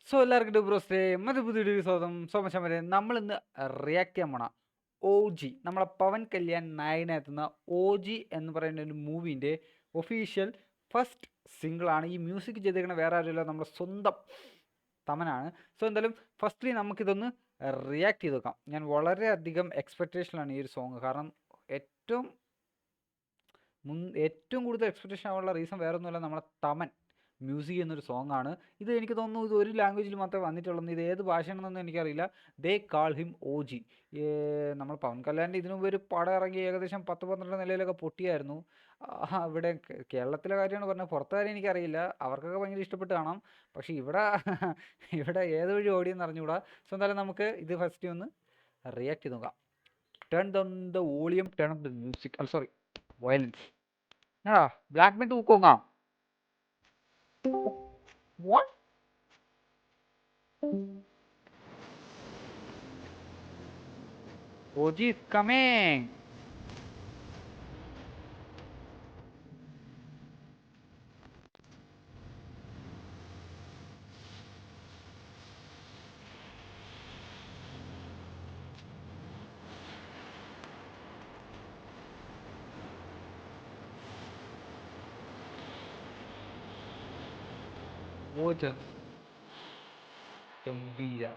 So എല്ലാവർക്കും ഡുബ്രോസ്റ്റേ മറ്റു പുതിയ സ്വാഗതം. സോ മച്ചാമാരെ, നമ്മൾ ഇന്ന് റിയാക്ട് ചെയ്യാൻ പോണ OG, നമ്മളെ പവൻ കല്യാൺ നായകനെത്തുന്ന OG എന്ന് പറയുന്ന ഒരു മൂവിൻ്റെ ഒഫീഷ്യൽ ഫസ്റ്റ് സിംഗിളാണ്. ഈ മ്യൂസിക് ചെയ്തേക്കുന്ന വേറെ ആരുമില്ല, നമ്മുടെ സ്വന്തം തമനാണ്. സോ എന്തായാലും ഫസ്റ്റ്ലി നമുക്കിതൊന്ന് റിയാക്ട് ചെയ്ത് നോക്കാം. ഞാൻ വളരെയധികം എക്സ്പെക്റ്റേഷനിലാണ് ഈ ഒരു സോങ്. കാരണം ഏറ്റവും ഏറ്റവും കൂടുതൽ എക്സ്പെക്റ്റേഷൻ ആവാനുള്ള റീസൺ വേറെ ഒന്നുമല്ല, നമ്മളെ തമൻ മ്യൂസിക് എന്നൊരു സോങ് ആണ്. ഇത് എനിക്ക് തോന്നുന്നു ഇത് ഒരു ലാംഗ്വേജിൽ മാത്രമേ വന്നിട്ടുള്ളൂ. ഇത് ഏത് ഭാഷയാണെന്നൊന്നും എനിക്കറിയില്ല. ദേ കാൾ ഹിം OG. നമ്മൾ പവൻ കല്യാണിൻ്റെ ഇതിനു മുമ്പ് ഒരു പടം ഇറങ്ങി ഏകദേശം 10-12 നിലയിലൊക്കെ പൊട്ടിയായിരുന്നു. ഇവിടെ കേരളത്തിലെ കാര്യമാണ് പറഞ്ഞത്, പുറത്തെ കാര്യം എനിക്കറിയില്ല. അവർക്കൊക്കെ ഭയങ്കര ഇഷ്ടപ്പെട്ട് കാണാം. പക്ഷേ ഇവിടെ ഇവിടെ ഏത് വഴി ഓടിയെന്ന് അറിഞ്ഞുകൂടാ. സോ എന്തായാലും നമുക്ക് ഇത് ഫസ്റ്റ് ഒന്ന് റിയാക്ട് ചെയ്ത് നോക്കാം. Turn down the volume, turn up the music, sorry, violence. Black men തൂക്കോങ്ങ. What? OG is coming. OG ഗംഭീര.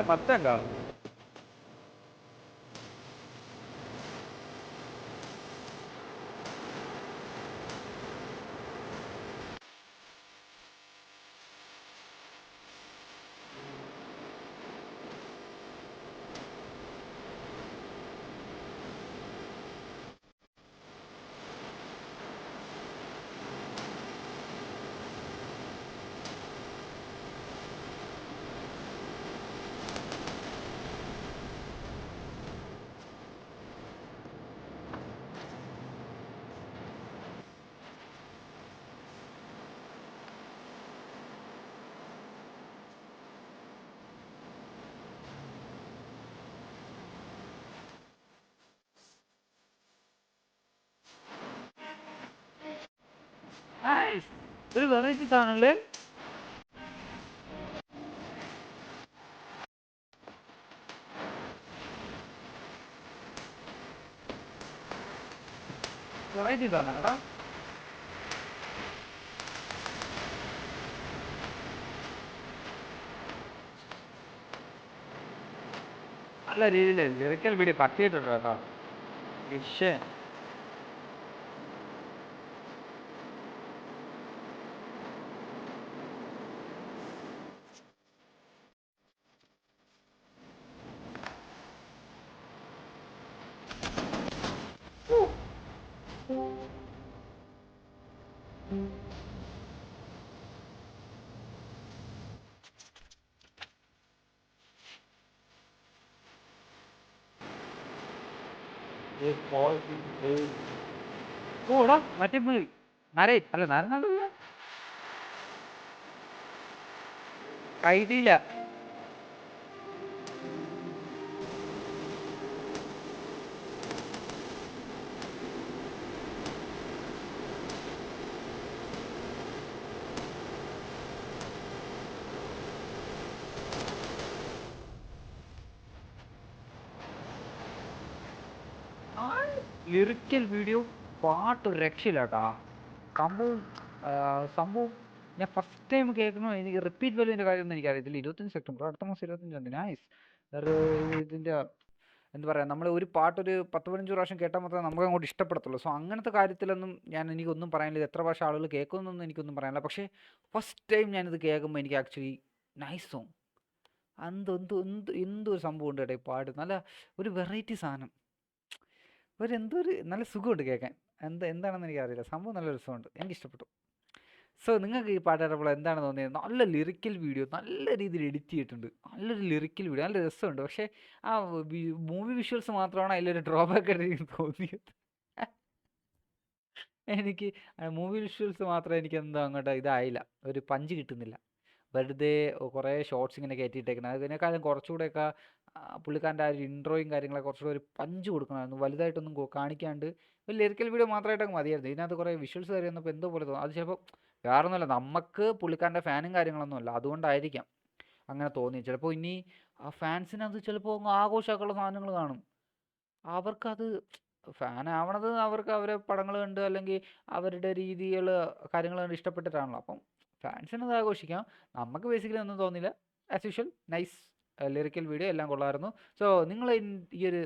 പത്തല്ലോ. ഒരു വെറൈറ്റി സാധനല്ലേ. വെറൈറ്റി സാധനം കേട്ടോ. നല്ല രീതിയിൽ ലിറിക്കൽ വീഡിയോ കട്ട് ചെയ്തിട്ടുണ്ട് കേട്ടോ. വിഷയം. ഓടാ മറ്റേ നരേ അല്ല നര കൈതിയില്ല. ലിറിക്കൽ വീഡിയോ പാട്ട് രക്ഷയില്ല കേട്ടാ. സംഭവം സംഭവം ഞാൻ ഫസ്റ്റ് ടൈം കേൾക്കുമ്പോൾ എനിക്ക് റിപ്പീറ്റ് വാല്യൂവിൻ്റെ കാര്യമൊന്നും എനിക്കറിയത്തില്ല. 25 സെപ്റ്റംബർ അടുത്ത മാസം 25 നൈസ്. ഇതിൻ്റെ എന്താ പറയുക, നമ്മൾ ഒരു പാട്ടൊരു 10-15 പ്രാവശ്യം കേട്ടാൽ മാത്രമേ നമുക്ക് അങ്ങോട്ട് ഇഷ്ടപ്പെടത്തുള്ളൂ. സോ അങ്ങനത്തെ കാര്യത്തിലൊന്നും എനിക്കൊന്നും പറയാനില്ല. എത്ര പ്രാവശ്യം ആളുകൾ കേൾക്കുമെന്നൊന്നും എനിക്കൊന്നും പറയാനില്ല. പക്ഷേ ഫസ്റ്റ് ടൈം ഞാനിത് കേൾക്കുമ്പോൾ എനിക്ക് ആക്ച്വലി നൈസ് സോങ്. എന്തൊരു സംഭവം ഉണ്ട് കേട്ടോ ഈ പാട്ട്. നല്ല ഒരു വെറൈറ്റി സാധനം. എന്തൊരു നല്ല സുഖമുണ്ട് കേൾക്കാൻ. എന്താണെന്ന് എനിക്കറിയില്ല. സംഭവം നല്ല രസമുണ്ട്. എനിക്കിഷ്ടപ്പെട്ടു. സോ നിങ്ങൾക്ക് ഈ പാട്ട് കേട്ടപ്പോൾ എന്താണ് തോന്നിയത്? നല്ല ലിറിക്കൽ വീഡിയോ, നല്ല രീതിയിൽ എഡിറ്റ് ചെയ്തിട്ടുണ്ട്. നല്ലൊരു ലിറിക്കൽ വീഡിയോ, നല്ല രസമുണ്ട്. പക്ഷേ ആ മൂവി വിഷ്വൽസ് മാത്രമാണ് അതിലൊരു ഡ്രോബാക്ക് ആയിട്ട് എനിക്ക് തോന്നിയത്. എനിക്ക് മൂവി വിഷ്വൽസ് മാത്രം എനിക്ക് എന്തോ അങ്ങോട്ട് ഇതായില്ല, ഒരു പഞ്ച് കിട്ടുന്നില്ല. വെറുതെ കുറേ ഷോർട്സ് ഇങ്ങനെ കയറ്റിയിട്ടേക്കുന്നത്. അതിനേക്കാളും കുറച്ചുകൂടെയൊക്കെ പുള്ളിക്കാരൻ്റെ ആ ഒരു ഇൻട്രോയും കാര്യങ്ങളൊക്കെ കുറച്ചുകൂടെ ഒരു പഞ്ച് കൊടുക്കണമായിരുന്നു. വലുതായിട്ടൊന്നും കാണിക്കാണ്ട് ഒരു ലിറിക്കൽ വീഡിയോ മാത്രമായിട്ടൊക്കെ മതിയായിരുന്നു. ഇതിനകത്ത് കുറേ വിഷ്വൽസ് കയറി വന്നപ്പോൾ എന്തോ പോലെ തോന്നും. അത് ചിലപ്പോൾ വേറൊന്നുമല്ല, നമുക്ക് പുള്ളിക്കാരൻ്റെ ഫാനും കാര്യങ്ങളൊന്നും അല്ല, അതുകൊണ്ടായിരിക്കാം അങ്ങനെ തോന്നി. ചിലപ്പോൾ ഇനി ആ ഫാൻസിനത് ചിലപ്പോൾ അങ്ങ് ആഘോഷമാക്കാനുള്ള സാധനങ്ങൾ കാണും. അവർക്കത് ഫാൻ ആവണത് അവർക്ക് അവരെ പടങ്ങൾ കണ്ട് അല്ലെങ്കിൽ അവരുടെ രീതികൾ കാര്യങ്ങൾ കണ്ട് ഇഷ്ടപ്പെട്ടിട്ടാണല്ലോ. അപ്പം ഫാൻസിനത് ആഘോഷിക്കാം. നമുക്ക് ബേസിക്കലി ഒന്നും തോന്നില്ല. As usual nice lyrical video എല്ലാം കൊള്ളായിരുന്നു. സോ നിങ്ങൾ ഈ ഒരു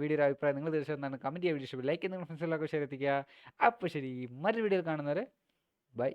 വീഡിയോയുടെ അഭിപ്രായം നിങ്ങൾ തീർച്ചയായും എന്താണ് കമൻറ്റ് ചെയ്യാൻ വീഡിയോ ഇഷ്ടപ്പെട്ടു ലൈക്ക് നിങ്ങൾ ഫ്രണ്ട്സിലൊക്കെ ഷെയർ എത്തിക്കുക. അപ്പോൾ ശരി, മറ്റൊരു വീഡിയോയിൽ കാണുന്നവരെ ബൈ.